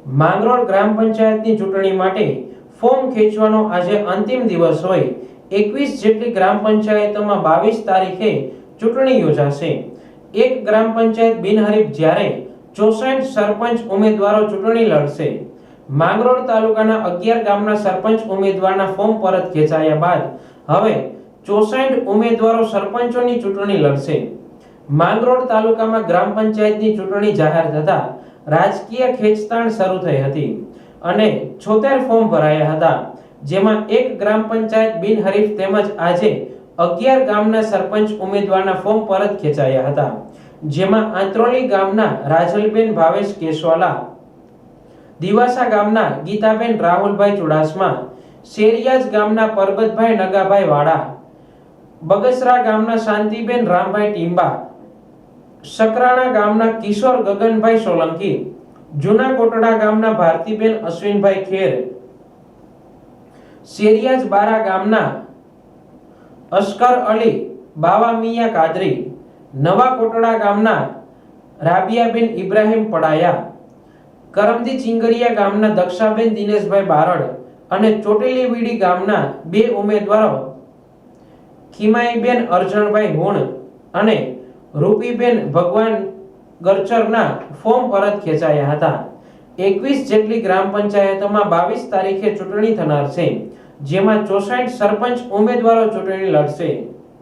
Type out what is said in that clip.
માંગરોળ ગ્રામ પંચાયતની ચૂંટણી માટે ફોર્મ ખેંચવાનો આજે અંતિમ દિવસ હોય 21 જેટલી ગ્રામ પંચાયતોમાં 22 તારીખે ચૂંટણી યોજાશે। એક ગ્રામ પંચાયત બિનહરીફ જ્યારે 64 સરપંચ ઉમેદવારો ચૂંટણી લડશે। માંગરોળ તાલુકાના 11 ગામના સરપંચ ઉમેદવારના ફોર્મ પરત ખેંચાયા બાદ હવે 64 ઉમેદવારો સરપંચોની ચૂંટણી લડશે। માંગરોળ તાલુકામાં ગ્રામ પંચાયતની ચૂંટણી જાહેર થતા રાજકીય ખેંચતાણ શરૂ થઈ હતી અને 76 ફોર્મ ભરાયા હતા, જેમાં એક ગ્રામ પંચાયત બિનહરીફ તેમજ આજે 11 ગામના સરપંચ ઉમેદવારના ફોર્મ પરત ખેંચાયા હતા, જેમાં આંત્રોલી ગામના રાજલબેન ભાવેશ કેશવાલા, દિવાસા ગામના ગીતાબેન રાહુલભાઈ ચુડાસમા, શેરિયાજ ગામના પરબતભાઈ નગાભાઈ વાડા, બગસરા ગામના શાંતિબેન રામભાઈ ટીંબા, શકરાણા ગામના કિશોર ગગનભાઈ સોલંકી, જૂના કોટડા ગામના ભારતીબેન અશ્વિનભાઈ ખેર, શેરિયાજ બારા ગામના અસ્કર અલી બાવા મિયા કાદરી, નવા કોટડા ગામના રાબિયાબેન ઇબ્રાહિમ પડાયા, કરમદી ચિંગરિયા ગામના દક્ષાબેન દિનેશભાઈ બારડ અને ચોટેલીવીડી ગામના બે ઉમેદવારો ખીમાઈબેન અર્જણભાઈ હુણ અને રૂપીબેન ભગવાન ગરચરના ફોર્મ પરત ખેંચાયા હતા। 21 જેટલી ગ્રામ પંચાયતોમાં 22 તારીખે ચૂંટણી થનાર છે, જેમાં 64 સરપંચ ઉમેદવારો ચૂંટણી લડશે।